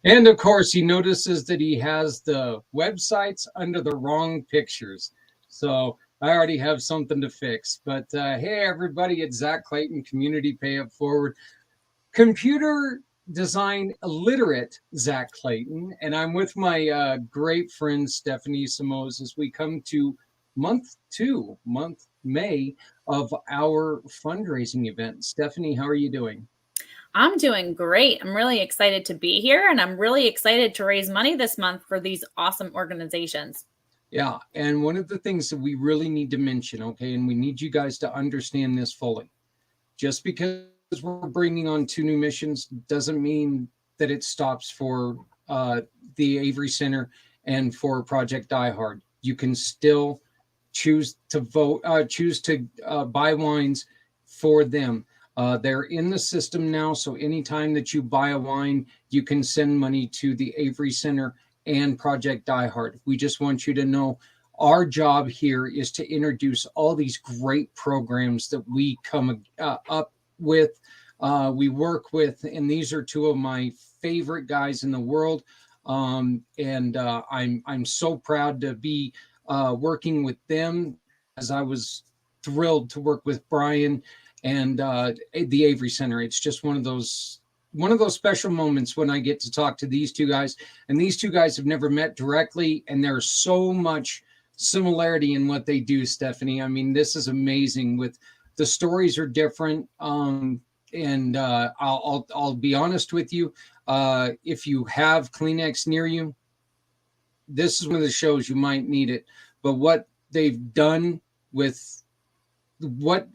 And of course, he notices that he has the websites under the wrong pictures. So I already have something to fix. But hey, everybody, it's Zak Clayton, Community Pay It Forward. Computer design illiterate Zak Clayton, and I'm with my great friend Stephanie Simoes as we come to month May of our fundraising event. Stephanie, how are you doing? I'm doing great. I'm really excited to be here, and I'm really excited to raise money this month for these awesome organizations. Yeah, and one of the things that we really need to mention, okay, and we need you guys to understand this fully. Just because we're bringing on 2 new missions doesn't mean that it stops for the Avery Center and for Project Die Hard. You can still choose to buy wines for them. They're in the system now, so anytime that you buy a wine, you can send money to the Avery Center and Project Die Hard. We just want you to know our job here is to introduce all these great programs that we come up with, we work with, and these are 2 of my favorite guys in the world. I'm so proud to be working with them, as I was thrilled to work with Brian and the Avery Center. It's just one of those special moments when I get to talk to these 2 guys, and these 2 guys have never met directly, and there's so much similarity in what they do, Stephanie. I mean, this is amazing. With the stories are different, and I'll be honest with you. If you have Kleenex near you, this is one of the shows you might need it. But what they've done with what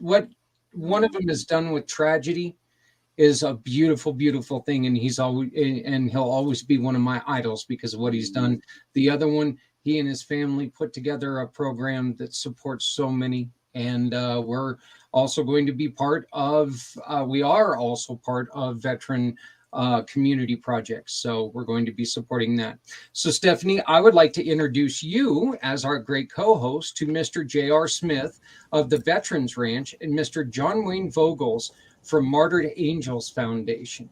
one of them has done with tragedy is a beautiful, beautiful thing, and he'll always be one of my idols because of what he's done. The other one, he and his family put together a program that supports so many, and we're also going to be we are also part of veteran community projects. So we're going to be supporting that. So Stephanie, I would like to introduce you as our great co-host to Mr. J.R. Smith of the Veterans Ranch and Mr. John Wayne Vogels from Martyred Angels Foundation.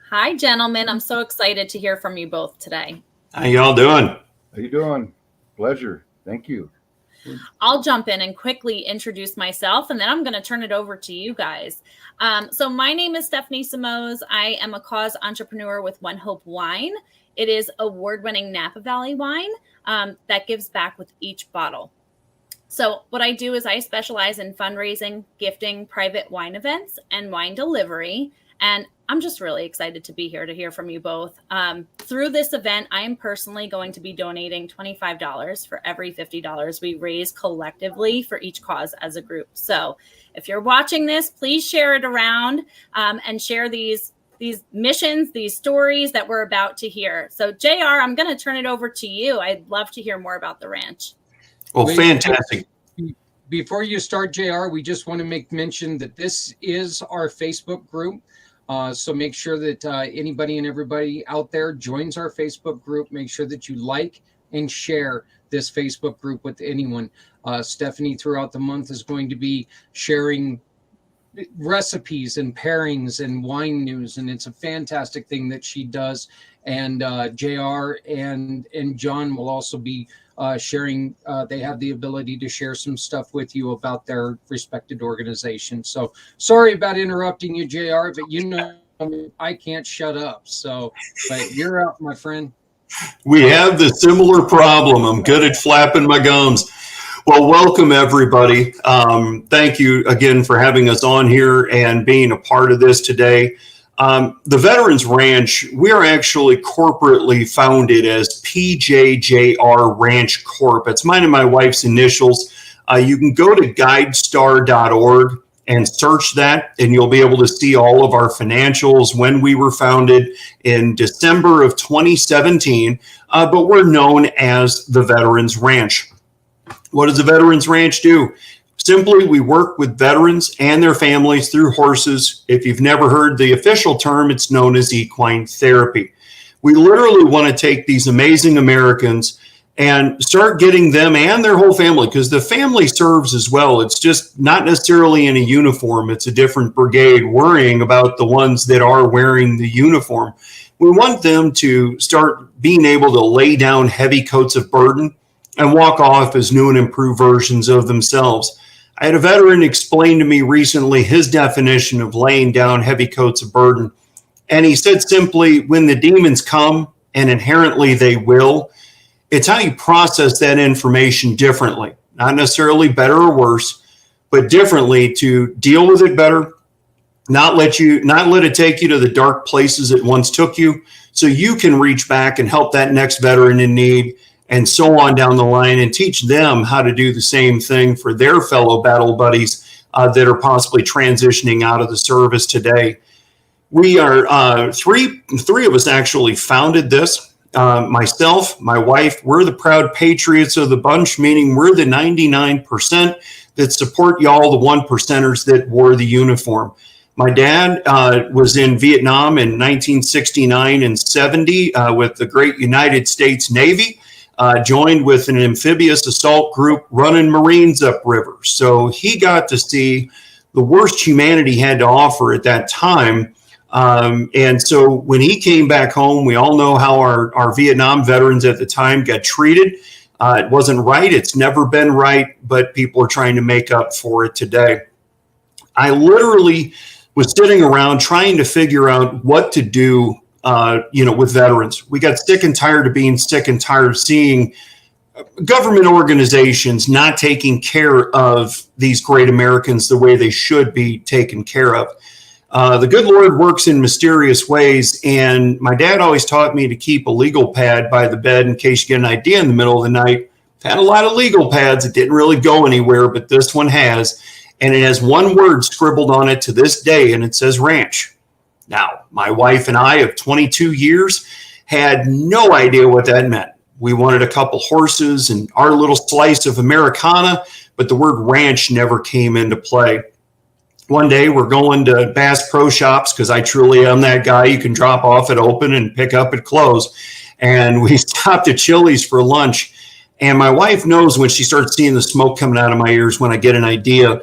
Hi, gentlemen. I'm so excited to hear from you both today. How y'all doing? How you doing? Pleasure. Thank you. I'll jump in and quickly introduce myself, and then I'm going to turn it over to you guys. So my name is Stephanie Simoes. I am a cause entrepreneur with One Hope Wine. It is award-winning Napa Valley wine that gives back with each bottle. So what I do is I specialize in fundraising, gifting, private wine events, and wine delivery. And I'm just really excited to be here to hear from you both. Through this event, I am personally going to be donating $25 for every $50 we raise collectively for each cause as a group. So if you're watching this, please share it around and share these missions, these stories that we're about to hear. So JR, I'm going to turn it over to you. I'd love to hear more about the ranch. Well, fantastic. Before you start, JR, we just want to make mention that this is our Facebook group. So make sure that anybody and everybody out there joins our Facebook group. Make sure that you like and share this Facebook group with anyone. Stephanie, throughout the month, is going to be sharing recipes and pairings and wine news, and it's a fantastic thing that she does. And JR and John will also be sharing. They have the ability to share some stuff with you about their respected organization. So sorry about interrupting you, JR, but you know I can't shut up. So, but you're up, my friend. We have the similar problem. I'm good at flapping my gums. Well, welcome everybody. Thank you again for having us on here and being a part of this today. The Veterans Ranch, we are actually corporately founded as PJJR Ranch Corp. It's mine and my wife's initials. You can go to guidestar.org and search that, and you'll be able to see all of our financials when we were founded in December of 2017, but we're known as the Veterans Ranch. What does the Veterans Ranch do? Simply, we work with veterans and their families through horses. If you've never heard the official term, it's known as equine therapy. We literally want to take these amazing Americans and start getting them and their whole family, because the family serves as well. It's just not necessarily in a uniform. It's a different brigade worrying about the ones that are wearing the uniform. We want them to start being able to lay down heavy coats of burden and walk off as new and improved versions of themselves. I had a veteran explain to me recently his definition of laying down heavy coats of burden. And he said simply, when the demons come, and inherently they will, it's how you process that information differently, not necessarily better or worse, but differently to deal with it better, not let it take you to the dark places it once took you, so you can reach back and help that next veteran in need, and so on down the line, and teach them how to do the same thing for their fellow battle buddies that are possibly transitioning out of the service today. We are three of us actually founded this. Myself, my wife, we're the proud patriots of the bunch, meaning we're the 99% that support y'all, the 1%ers that wore the uniform. My dad was in Vietnam in 1969 and 70 with the great United States Navy, joined with an amphibious assault group running Marines upriver. So he got to see the worst humanity had to offer at that time. And so when he came back home, we all know how our Vietnam veterans at the time got treated. It wasn't right. It's never been right, but people are trying to make up for it today. I literally was sitting around trying to figure out what to do, with veterans. We got sick and tired of being sick and tired of seeing government organizations not taking care of these great Americans the way they should be taken care of. The good Lord works in mysterious ways, and my dad always taught me to keep a legal pad by the bed in case you get an idea in the middle of the night. I've had a lot of legal pads that didn't really go anywhere, but this one has, and it has one word scribbled on it to this day, and it says ranch. Now, my wife and I of 22 years had no idea what that meant. We wanted a couple horses and our little slice of Americana, but the word ranch never came into play. One day we're going to Bass Pro Shops because I truly am that guy you can drop off at open and pick up at close. And we stopped at Chili's for lunch. And my wife knows when she starts seeing the smoke coming out of my ears when I get an idea.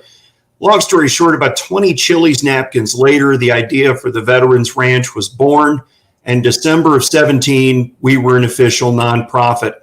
Long story short, about 20 Chili's napkins later, the idea for the Veterans Ranch was born. And December of 17, we were an official nonprofit.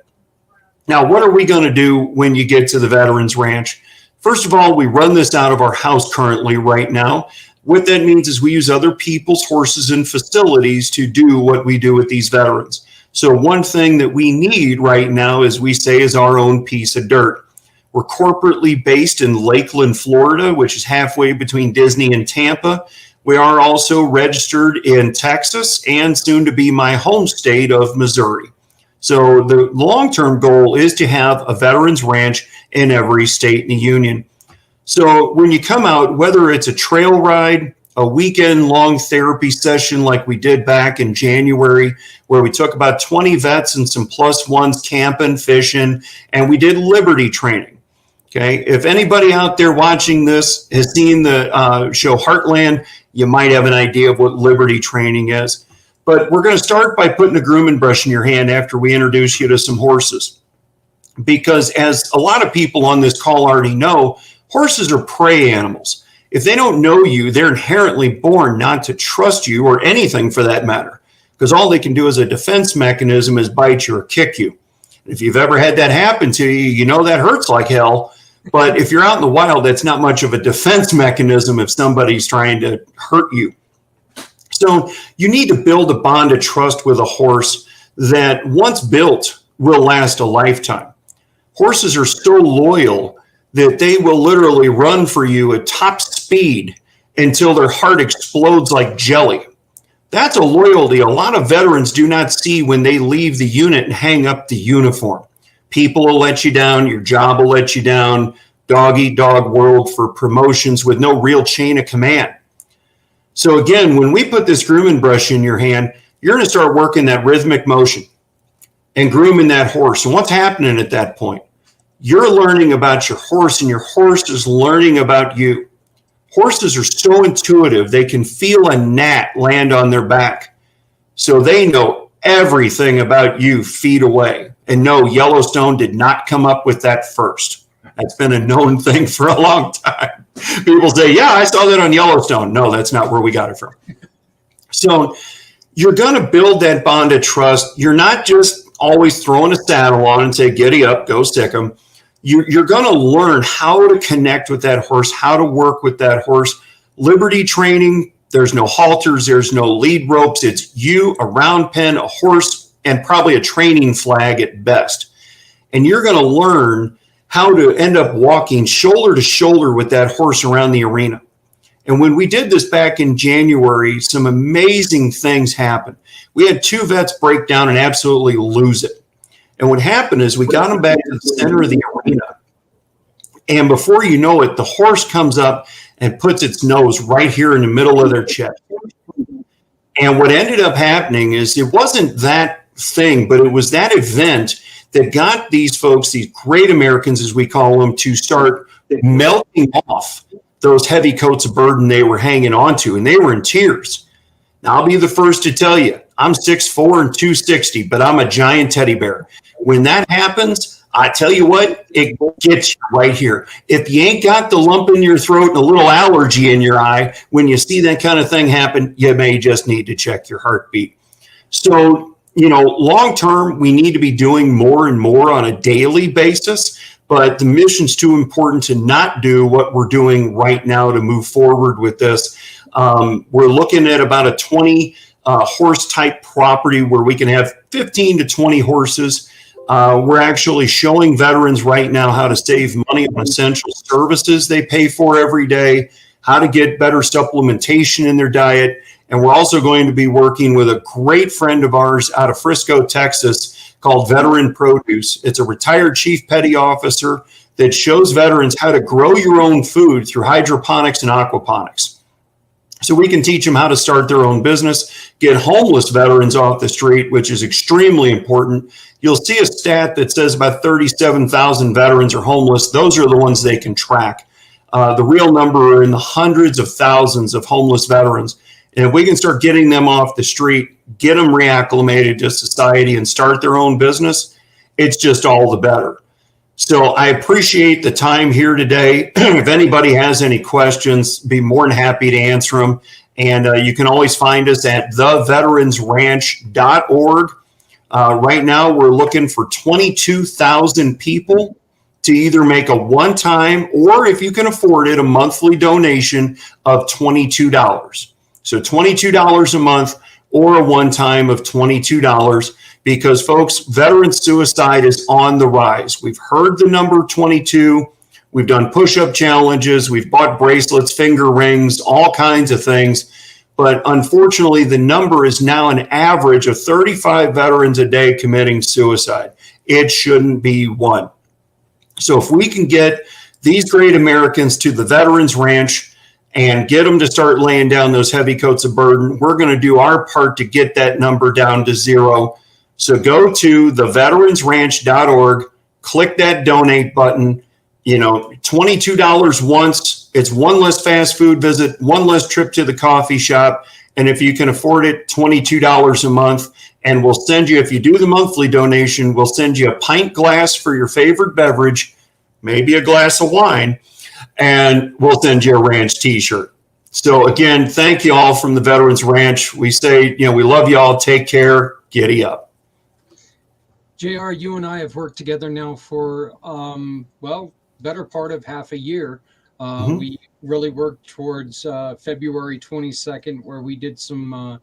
Now, what are we going to do when you get to the Veterans Ranch? First of all, we run this out of our house currently right now. What that means is we use other people's horses and facilities to do what we do with these veterans. So one thing that we need right now, as we say, is our own piece of dirt. We're corporately based in Lakeland, Florida, which is halfway between Disney and Tampa. We are also registered in Texas and soon to be my home state of Missouri. So the long-term goal is to have a veterans ranch in every state in the union. So when you come out, whether it's a trail ride, a weekend-long therapy session like we did back in January, where we took about 20 vets and some plus ones camping, fishing, and we did liberty training. Okay, if anybody out there watching this has seen the show Heartland, you might have an idea of what liberty training is. But we're going to start by putting a grooming brush in your hand after we introduce you to some horses. Because as a lot of people on this call already know, horses are prey animals. If they don't know you, they're inherently born not to trust you or anything for that matter. Because all they can do as a defense mechanism is bite you or kick you. If you've ever had that happen to you, you know that hurts like hell. But if you're out in the wild, that's not much of a defense mechanism if somebody's trying to hurt you. So you need to build a bond of trust with a horse that once built will last a lifetime. Horses are so loyal that they will literally run for you at top speed until their heart explodes like jelly. That's a loyalty a lot of veterans do not see when they leave the unit and hang up the uniform. People will let you down. Your job will let you down. Dog-eat-dog world for promotions with no real chain of command. So again, when we put this grooming brush in your hand, you're going to start working that rhythmic motion and grooming that horse. And what's happening at that point? You're learning about your horse, and your horse is learning about you. Horses are so intuitive, they can feel a gnat land on their back. So they know everything about you feet away. And no, Yellowstone did not come up with that first. That's been a known thing for a long time. People say, yeah, I saw that on Yellowstone. No, that's not where we got it from. So you're going to build that bond of trust. You're not just always throwing a saddle on and say, giddy up, go sick 'em. You're going to learn how to connect with that horse, how to work with that horse. Liberty training, there's no halters, there's no lead ropes. It's you, a round pen, a horse, and probably a training flag at best. And you're going to learn how to end up walking shoulder to shoulder with that horse around the arena. And when we did this back in January, some amazing things happened. We had 2 vets break down and absolutely lose it. And what happened is we got them back to the center of the arena. And before you know it, the horse comes up and puts its nose right here in the middle of their chest. And what ended up happening is it wasn't that thing, but it was that event that got these folks, these great Americans, as we call them, to start melting off those heavy coats of burden they were hanging on to. And they were in tears. Now, I'll be the first to tell you, I'm 6'4" and 260, but I'm a giant teddy bear. When that happens, I tell you what, it gets you right here. If you ain't got the lump in your throat and a little allergy in your eye, when you see that kind of thing happen, you may just need to check your heartbeat. So, long term, we need to be doing more and more on a daily basis, but the mission's too important to not do what we're doing right now to move forward with this. We're looking at about a 20 horse type property where we can have 15 to 20 horses. We're actually showing veterans right now how to save money on essential services they pay for every day, how to get better supplementation in their diet. And we're also going to be working with a great friend of ours out of Frisco, Texas, called Veteran Produce. It's a retired chief petty officer that shows veterans how to grow your own food through hydroponics and aquaponics. So we can teach them how to start their own business, get homeless veterans off the street, which is extremely important. You'll see a stat that says about 37,000 veterans are homeless. Those are the ones they can track. The real number are in the hundreds of thousands of homeless veterans. And if we can start getting them off the street, get them reacclimated to society and start their own business, it's just all the better. So I appreciate the time here today. If anybody has any questions, be more than happy to answer them. And you can always find us at theveteransranch.org. Right now, we're looking for 22,000 people to either make a one-time or, if you can afford it, a monthly donation of $22. So $22 a month or a one-time of $22. Because, folks, veteran suicide is on the rise. We've heard the number 22. We've done push-up challenges. We've bought bracelets, finger rings, all kinds of things. But unfortunately, the number is now an average of 35 veterans a day committing suicide. It shouldn't be 1. So if we can get these great Americans to the Veterans Ranch and get them to start laying down those heavy coats of burden, we're going to do our part to get that number down to 0. So go to theveteransranch.org, click that donate button. $22 once. It's one less fast food visit, one less trip to the coffee shop. And if you can afford it, $22 a month. And we'll send you, if you do the monthly donation, we'll send you a pint glass for your favorite beverage, maybe a glass of wine, and we'll send you a ranch t-shirt. So again, thank you all from the Veterans Ranch. We say, we love you all. Take care. Giddy up. JR, you and I have worked together now for, better part of half a year. We really worked towards February 22nd, where we did some,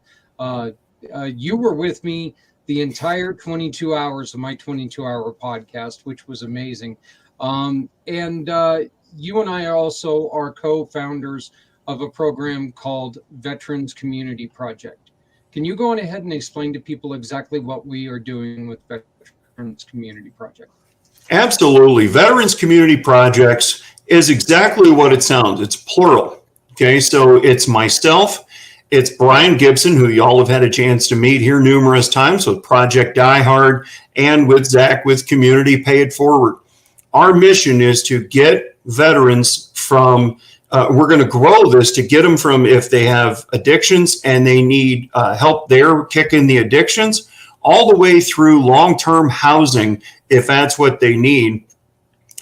you were with me the entire 22 hours of my 22-hour podcast, which was amazing. And you and I also are co-founders of a program called Veterans Community Project. Can you go on ahead and explain to people exactly what we are doing with Veterans Community Project? Absolutely. Veterans Community Projects is exactly what it sounds. It's plural. Okay, so it's myself, it's Brian Gibson, who y'all have had a chance to meet here numerous times with Project Die Hard and with Zach with Community Pay It Forward. Our mission is to get veterans from, we're going to grow this to get them from, if they have addictions and they need help there kicking the addictions, all the way through long-term housing, if that's what they need.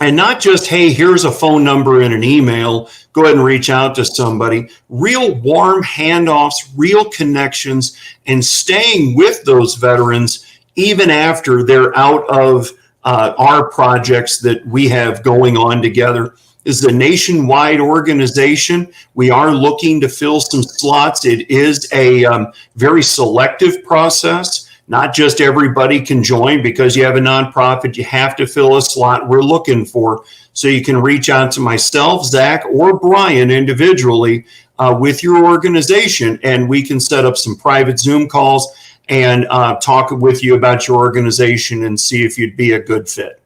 And not just, hey, here's a phone number and an email, go ahead and reach out to somebody. Real warm handoffs, real connections, and staying with those veterans even after they're out of our projects that we have going on together. This is a nationwide organization. We are looking to fill some slots. It is a very selective process. Not just everybody can join because you have a nonprofit. You have to fill a slot we're looking for. So you can reach out to myself, Zach, or Brian individually with your organization, and we can set up some private Zoom calls and talk with you about your organization and see if you'd be a good fit.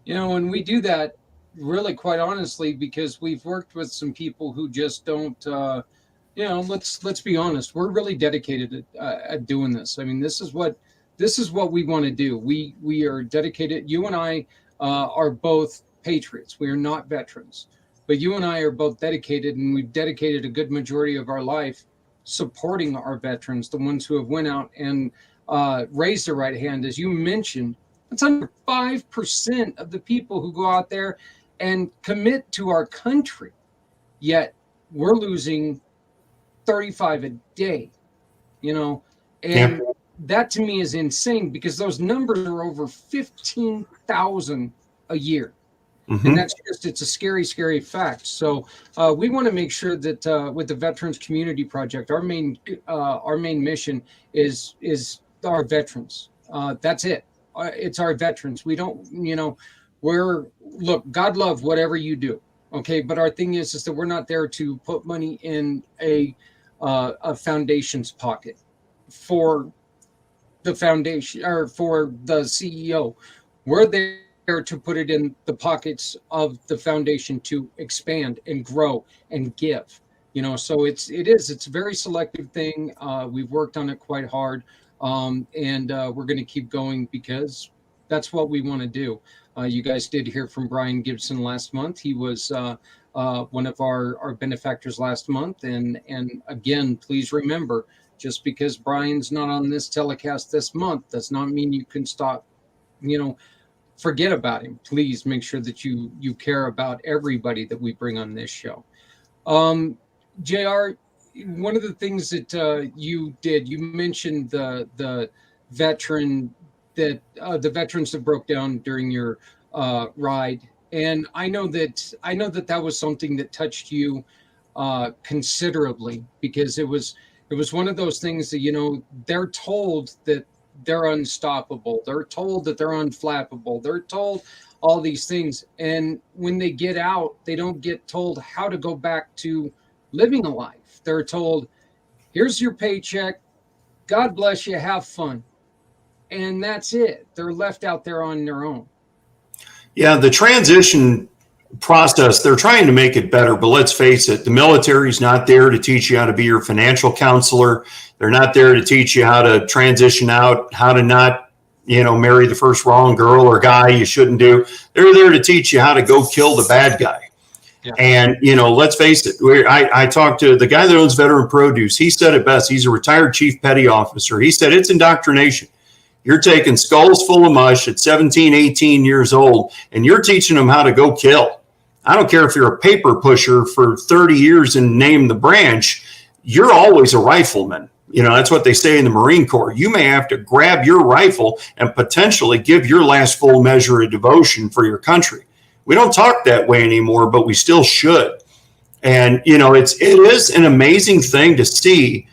You know, and we do that really quite honestly because we've worked with some people who just don't you know, let's be honest. We're really dedicated at doing this. I mean, this is what we want to do. We are dedicated. You and I are both patriots. We are not veterans, but you and I are both dedicated, and we've dedicated a good majority of our life supporting our veterans, the ones who have went out and raised their right hand. As you mentioned, it's under 5% of the people who go out there and commit to our country. Yet we're losing 35 a day, you know, and that to me is insane because those numbers are over 15,000 a year. And that's just, it's a scary, scary fact. So we want to make sure that with the Veterans Community Project, our main mission is our veterans. That's it. It's our veterans. We don't, you know, look, God love whatever you do. Okay. But our thing is that we're not there to put money in a foundation's pocket for the foundation or for the CEO. We're there to put it in the pockets of the foundation to expand and grow and give, you know. So it's a very selective thing. We've worked on it quite hard, and we're going to keep going because that's what we want to do. You guys did hear from Brian Gibson last month. He was one of our benefactors last month. And again, please remember, just because Brian's not on this telecast this month does not mean you can stop, you know, forget about him. Please make sure that you care about everybody that we bring on this show. JR, one of the things that you did, you mentioned the veterans that broke down during your ride. And I know that was something that touched you considerably because it was one of those things that, you know, they're told that they're unstoppable. They're told that they're unflappable. They're told all these things. And when they get out, they don't get told how to go back to living a life. They're told, here's your paycheck. God bless you. Have fun. And that's it. They're left out there on their own. Yeah, the transition process, they're trying to make it better, but let's face it, the military's not there to teach you how to be your financial counselor. They're not there to teach you how to transition out, how to not, you know, marry the first wrong girl or guy you shouldn't do. They're there to teach you how to go kill the bad guy. Yeah. And, you know, let's face it, I talked to the guy that owns Veteran Produce. He said it best. He's a retired chief petty officer. He said it's indoctrination. You're taking skulls full of mush at 17, 18 years old, and you're teaching them how to go kill. I don't care if you're a paper pusher for 30 years and name the branch, you're always a rifleman. You know, that's what they say in the Marine Corps. You may have to grab your rifle and potentially give your last full measure of devotion for your country. We don't talk that way anymore, but we still should. And, you know, it is an amazing thing to see,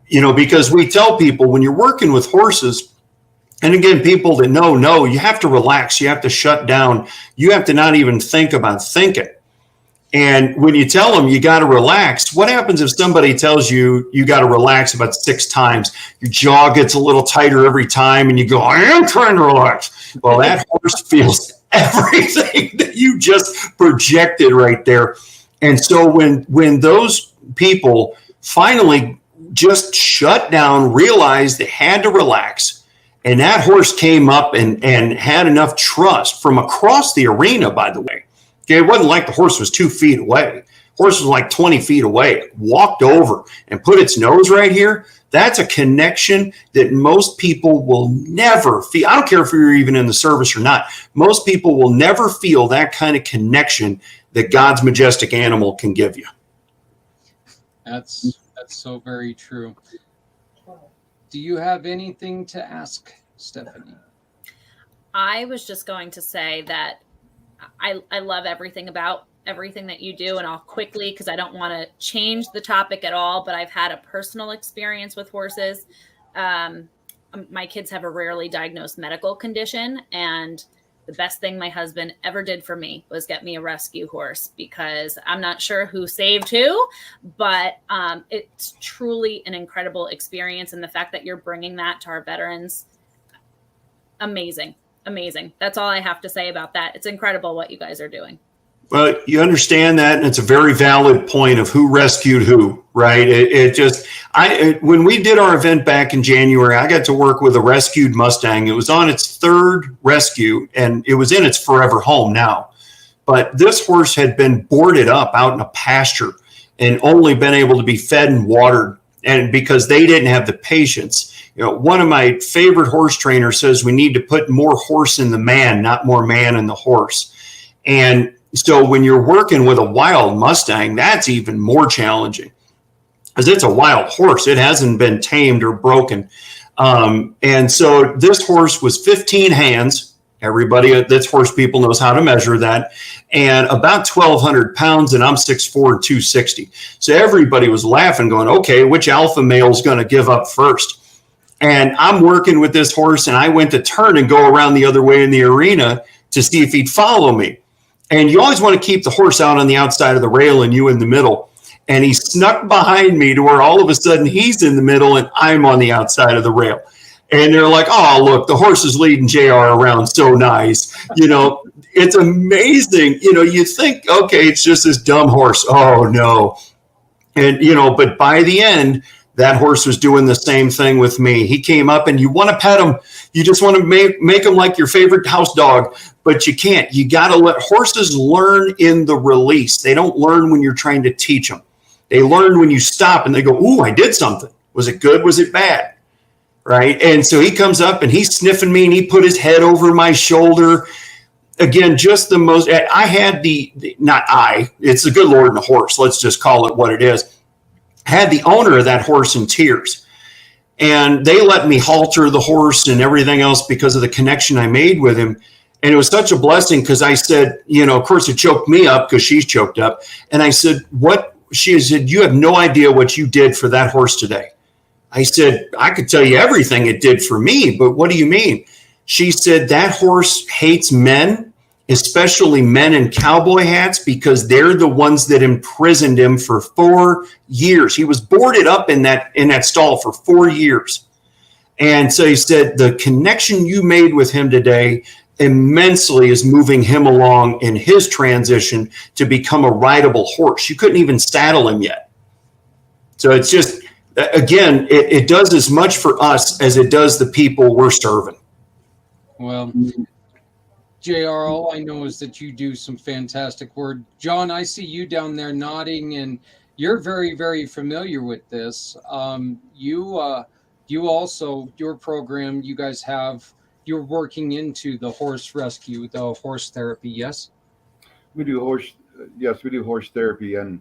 you know, because we tell people when you're working with horses, and again, people that know, you have to relax. You have to shut down. You have to not even think about thinking. And when you tell them you got to relax, what happens if somebody tells you you got to relax about 6 times? Your jaw gets a little tighter every time and you go, I am trying to relax. Well, that horse feels everything that you just projected right there. And so when those people finally just shut down, realized they had to relax, and that horse came up and had enough trust from across the arena, by the way. Okay, it wasn't like the horse was 2 feet away. Horse was like 20 feet away, walked over and put its nose right here. That's a connection that most people will never feel. I don't care if you're even in the service or not. Most people will never feel that kind of connection that God's majestic animal can give you. That's so very true. Do you have anything to ask, Stephanie? I was just going to say that I love everything about everything that you do, and I'll quickly, because I don't want to change the topic at all, but I've had a personal experience with horses. My kids have a rarely diagnosed medical condition, and the best thing my husband ever did for me was get me a rescue horse, because I'm not sure who saved who, but it's truly an incredible experience. And the fact that you're bringing that to our veterans, amazing. That's all I have to say about that. It's incredible what you guys are doing. Well, you understand that, and it's a very valid point of who rescued who, right? When we did our event back in January, I got to work with a rescued Mustang. It was on its third rescue, and it was in its forever home now. But this horse had been boarded up out in a pasture and only been able to be fed and watered, and because they didn't have the patience. One of my favorite horse trainers says we need to put more horse in the man, not more man in the horse. And so when you're working with a wild Mustang, that's even more challenging because it's a wild horse. It hasn't been tamed or broken. And so this horse was 15 hands. Everybody that's horse people knows how to measure that. And about 1,200 pounds, and I'm 6'4" and 260. So everybody was laughing, going, okay, which alpha male is going to give up first? And I'm working with this horse, and I went to turn and go around the other way in the arena to see if he'd follow me. And you always want to keep the horse out on the outside of the rail and you in the middle. And he snuck behind me to where all of a sudden he's in the middle and I'm on the outside of the rail. And they're like, oh, look, the horse is leading JR around so nice. It's amazing. You think, okay, it's just this dumb horse. Oh, no. And, but by the end, that horse was doing the same thing with me. He came up and you want to pet him. You just want to make him like your favorite house dog, but you can't. You got to let horses learn in the release. They don't learn when you're trying to teach them. They learn when you stop and they go, ooh, I did something. Was it good? Was it bad? Right. And so he comes up and he's sniffing me and he put his head over my shoulder. Again, just the most, I had it's the good Lord and the horse. Let's just call it what it is. Had the owner of that horse in tears, and they let me halter the horse and everything else because of the connection I made with him. And it was such a blessing because I said, of course it choked me up because she's choked up. And I said, what? She said, you have no idea what you did for that horse today. I said, I could tell you everything it did for me, but what do you mean? She said, that horse hates men, especially men in cowboy hats, because they're the ones that imprisoned him for 4 years. He was boarded up in that stall for 4 years. And so he said, the connection you made with him today immensely is moving him along in his transition to become a rideable horse. You couldn't even saddle him yet. So it's just, again, it does as much for us as it does the people we're serving. Well, JR, all I know is that you do some fantastic work. John, I see you down there nodding, and you're very, very familiar with this. You also, your program, you guys have, you're working into the horse rescue, the horse therapy, yes? We do horse therapy, and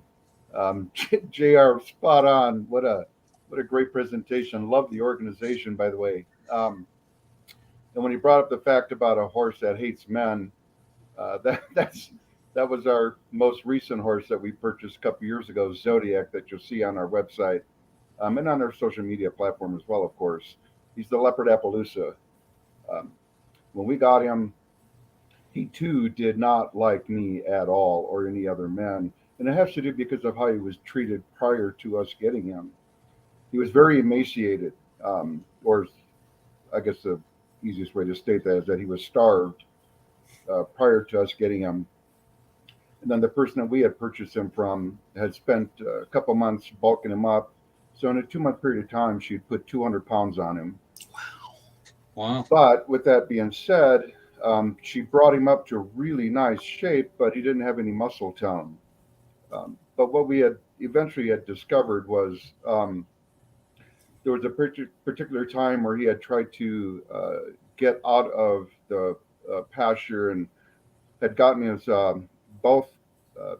JR, spot on. What a great presentation. Love the organization, by the way. And when he brought up the fact about a horse that hates men, that was our most recent horse that we purchased a couple years ago, Zodiac, that you'll see on our website and on our social media platform as well, of course. He's the Leopard Appaloosa. When we got him, he too did not like me at all or any other men. And it has to do because of how he was treated prior to us getting him. He was very emaciated, or I guess the easiest way to state that is that he was starved prior to us getting him. And then the person that we had purchased him from had spent a couple months bulking him up. So in a 2-month period of time, she'd put 200 pounds on him. Wow. But with that being said, she brought him up to really nice shape, but he didn't have any muscle tone. but what we had eventually had discovered was there was a particular time where he had tried to get out of the pasture and had gotten his both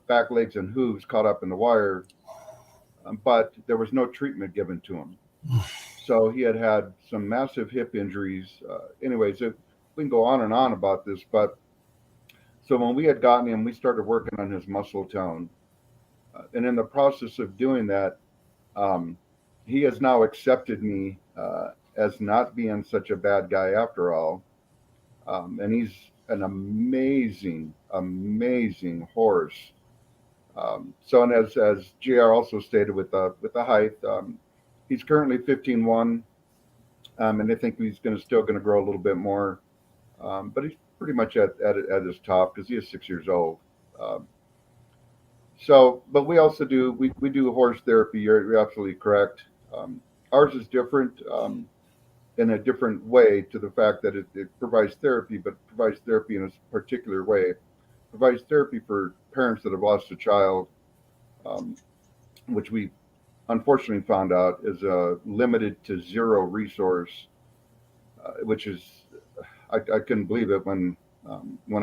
back legs and hooves caught up in the wire, but there was no treatment given to him. So he had had some massive hip injuries. Anyways, we can go on and on about this, but so when we had gotten him, we started working on his muscle tone. And in the process of doing that, he has now accepted me as not being such a bad guy after all. And he's an amazing, amazing horse. So, and as JR also stated with the height, he's currently 15.1, and I think he's still going to grow a little bit more. But he's pretty much at his top because he is 6 years old. So, but we also do we do horse therapy. You're absolutely correct. Ours is different in a different way to the fact that it provides therapy, but provides therapy in a particular way. It provides therapy for parents that have lost a child, which we unfortunately found out is a limited to zero resource, which is I couldn't believe it when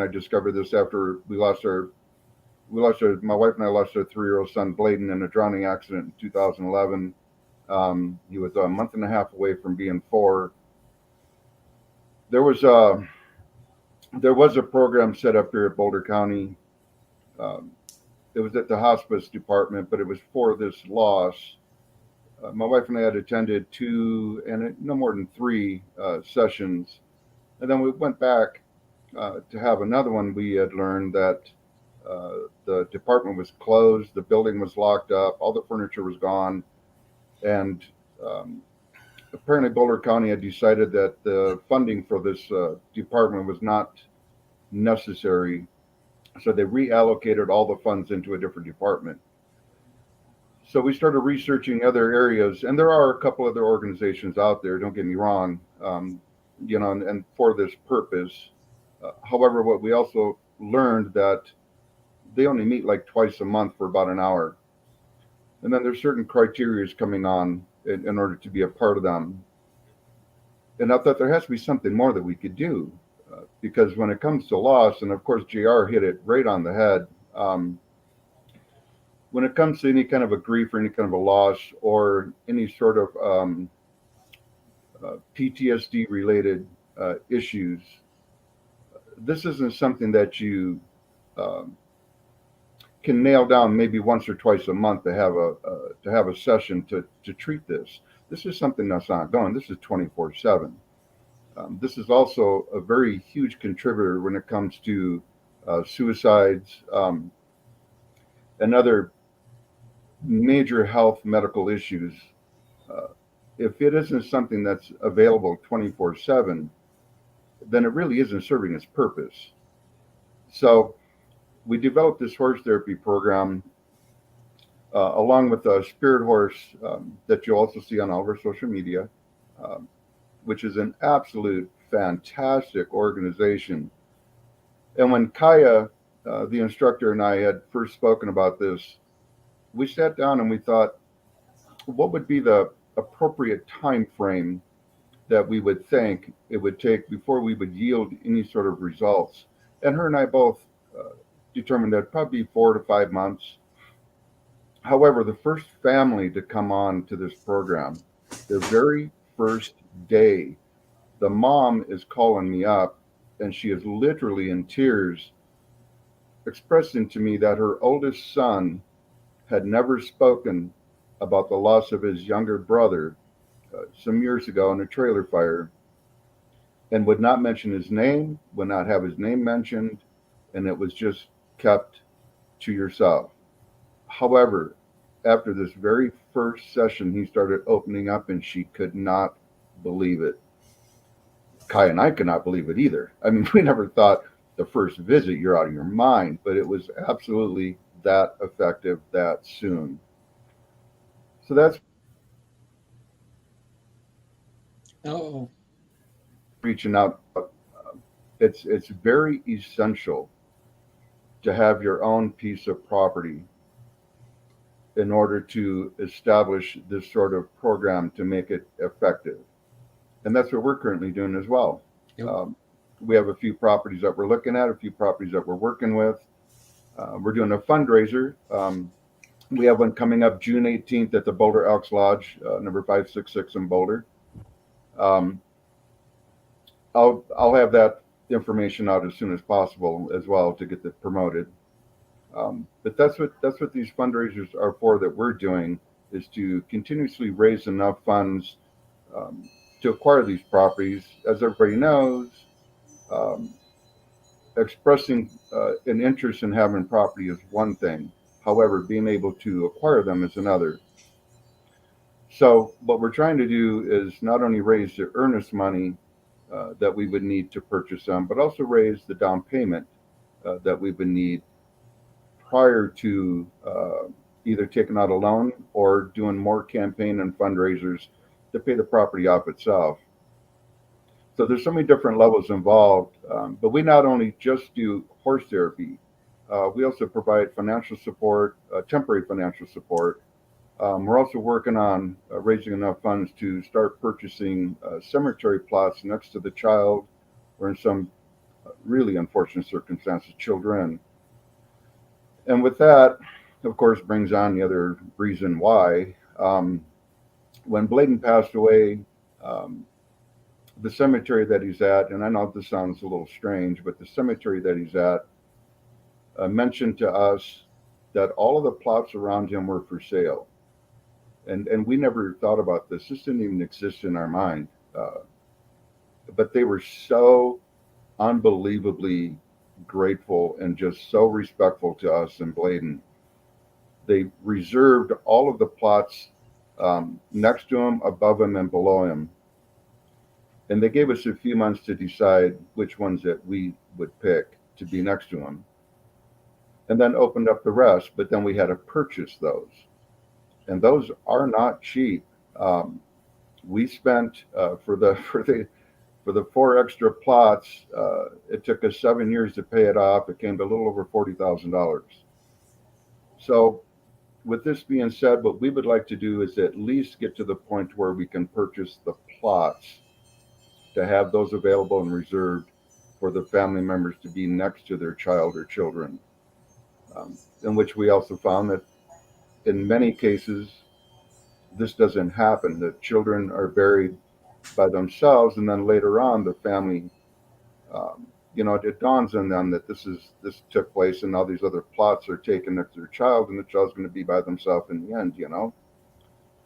I discovered this after my wife and I lost our 3-year-old son Bladen in a drowning accident in 2011. He was a month and a half away from being 4. There was a program set up here at Boulder County. It was at the hospice department, but it was for this loss. My wife and I had attended 2 and no more than 3 sessions. And then we went back to have another one. We had learned that the department was closed, the building was locked up, all the furniture was gone. And apparently Boulder County had decided that the funding for this department was not necessary. So they reallocated all the funds into a different department. So we started researching other areas, and there are a couple other organizations out there, don't get me wrong, and for this purpose. However, what we also learned that they only meet like twice a month for about an hour. And then there's certain criteria coming on in order to be a part of them. And I thought there has to be something more that we could do because when it comes to loss, and of course, JR hit it right on the head. When it comes to any kind of a grief or any kind of a loss or any sort of PTSD related issues, this isn't something that you can nail down maybe once or twice a month to have a session to treat this. This is something that's ongoing. This is 24/7. This is also a very huge contributor when it comes to suicides and other major health medical issues. If it isn't something that's available 24/7, then it really isn't serving its purpose. So we developed this horse therapy program along with a spirit horse that you'll also see on all of our social media, which is an absolute fantastic organization. And when Kaya, the instructor, and I had first spoken about this, we sat down and we thought, what would be the appropriate time frame that we would think it would take before we would yield any sort of results? And her and I both determined that it'd probably be 4 to 5 months. However, the first family to come on to this program, the very first day, the mom is calling me up and she is literally in tears, expressing to me that her oldest son had never spoken about the loss of his younger brother some years ago in a trailer fire, and would not mention his name, would not have his name mentioned, and it was just kept to yourself. However, after this very first session, he started opening up and she could not believe it. Kai and I could not believe it either. I mean, we never thought the first visit, you're out of your mind, but it was absolutely that effective that soon. So that's reaching out. It's very essential to have your own piece of property. in order to establish this sort of program to make it effective. And that's what we're currently doing as well. Yep. We have a few properties that we're looking at, a few properties that we're working with. We're doing a fundraiser. We have one coming up June 18th at the Boulder Elks Lodge, number 566 in Boulder. I'll have that information out as soon as possible as well to get it promoted. But that's what these fundraisers are for, that we're doing, is to continuously raise enough funds to acquire these properties. As everybody knows, expressing an interest in having property is one thing. However, being able to acquire them is another. So what we're trying to do is not only raise the earnest money that we would need to purchase them, but also raise the down payment that we would need prior to either taking out a loan or doing more campaign and fundraisers to pay the property off itself. So there's so many different levels involved, but we not only just do horse therapy, we also provide financial support, temporary financial support. We're also working on raising enough funds to start purchasing cemetery plots next to the child, or in some really unfortunate circumstances, children. And with that, of course, brings on the other reason why. When Bladen passed away, the cemetery that he's at, and I know this sounds a little strange, but the cemetery that he's at mentioned to us that all of the plots around him were for sale. And we never thought about this. This didn't even exist in our mind. But they were so unbelievably grateful and just so respectful to us in Bladen. They reserved all of the plots next to him, above him, and below him. And they gave us a few months to decide which ones that we would pick to be next to him, and then opened up the rest. But then we had to purchase those, and those are not cheap. We spent for the 4 extra plots. It took us 7 years to pay it off. It came to a little over $40,000. So, with this being said, what we would like to do is at least get to the point where we can purchase the plots, to have those available and reserved for the family members to be next to their child or children. In which we also found that in many cases, this doesn't happen. The children are buried by themselves, and then later on, the family, it dawns on them that this took place, and now these other plots are taken next to their child, and the child's going to be by themselves in the end.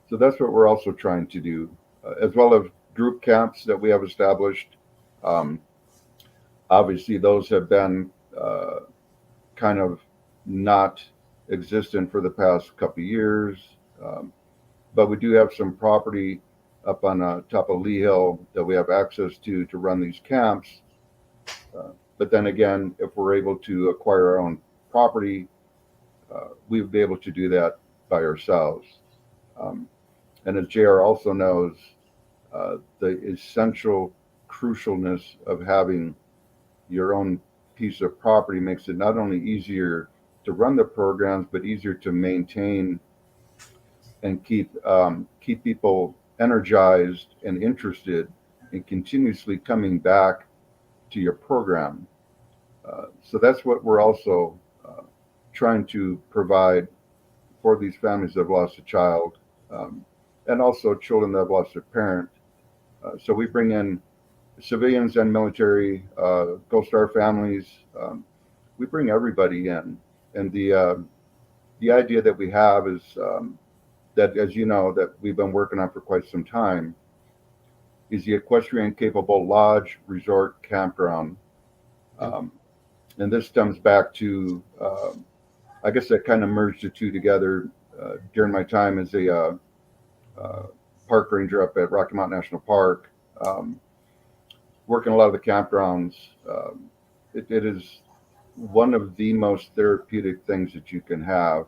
So that's what we're also trying to do, as well as group camps that we have established. Obviously, those have been kind of not existent for the past couple of years, but we do have some property up on top of Lee Hill that we have access to run these camps. But then again, if we're able to acquire our own property, we would be able to do that by ourselves. And as JR also knows, the essential crucialness of having your own piece of property makes it not only easier to run the programs, but easier to maintain and keep people energized and interested in continuously coming back to your program. So that's what we're also trying to provide for these families that have lost a child, and also children that have lost their parent. So we bring in civilians and military, Gold Star families. We bring everybody in, and the idea that we have is that, as you know, that we've been working on for quite some time, is the equestrian capable lodge, resort, campground. And this stems back to, I guess that kind of merged the two together during my time as a park ranger up at Rocky Mountain National Park. Working a lot of the campgrounds, it is one of the most therapeutic things that you can have.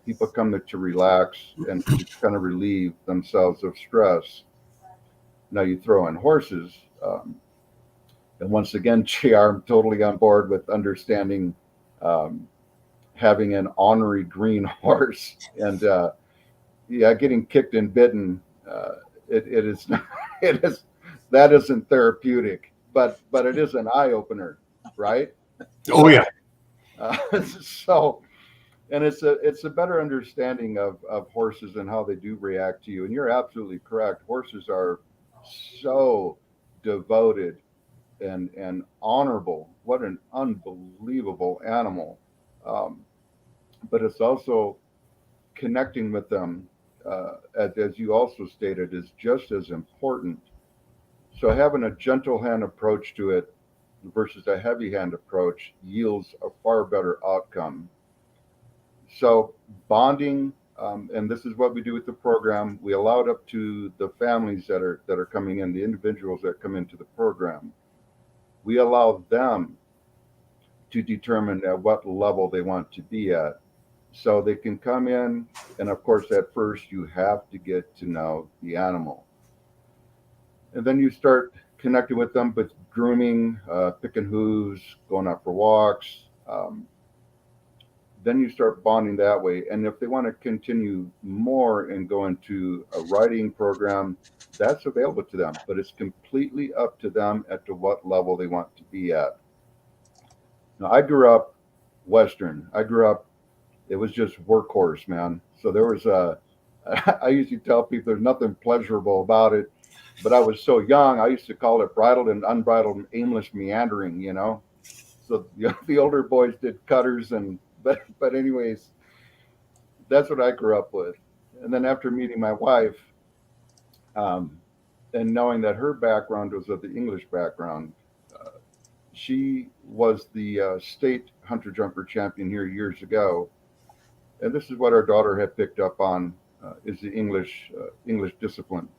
People come to relax and to kind of relieve themselves of stress. Now you throw in horses, and once again, JR, I'm totally on board with understanding having an ornery green horse and getting kicked and bitten. It is not, it is that isn't therapeutic, but it is an eye opener, right? Oh yeah. So, and it's a better understanding of horses and how they do react to you. And you're absolutely correct. Horses are so devoted and honorable. What an unbelievable animal. But it's also connecting with them, as you also stated, is just as important. So having a gentle hand approach to it versus a heavy hand approach yields a far better outcome. So bonding, and this is what we do with the program. We allow it up to the families that are coming in, the individuals that come into the program. We allow them to determine at what level they want to be at. So they can come in, and of course, at first you have to get to know the animal. And then you start connecting with them, but grooming, picking hooves, going out for walks. Then you start bonding that way. And if they want to continue more and go into a riding program, that's available to them. But it's completely up to them at to what level they want to be at. Now, I grew up Western. It was just workhorse, man. So there was I usually tell people there's nothing pleasurable about it, but I was so young, I used to call it bridled and unbridled aimless meandering, you know? So the older boys did cutters but anyways, that's what I grew up with. And then after meeting my wife, and knowing that her background was of the English background, she was the state hunter jumper champion here years ago. And this is what our daughter had picked up on, is the English discipline.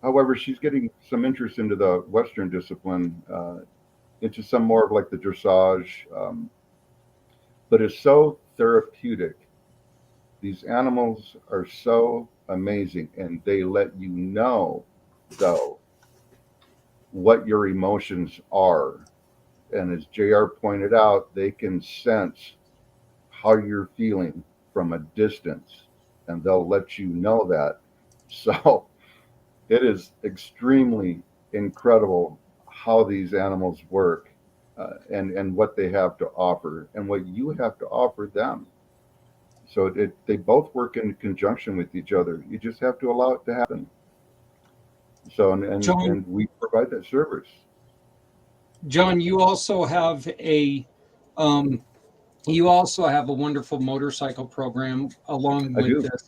However, she's getting some interest into the Western discipline, into some more of like the dressage, but it's so therapeutic. These animals are so amazing, and they let you know, though, what your emotions are. And as JR pointed out, they can sense how you're feeling from a distance, and they'll let you know that. So it is extremely incredible how these animals work, and what they have to offer and what you have to offer them. So they both work in conjunction with each other. You just have to allow it to happen. So and we provide that service. John, you also have a wonderful motorcycle program along with this.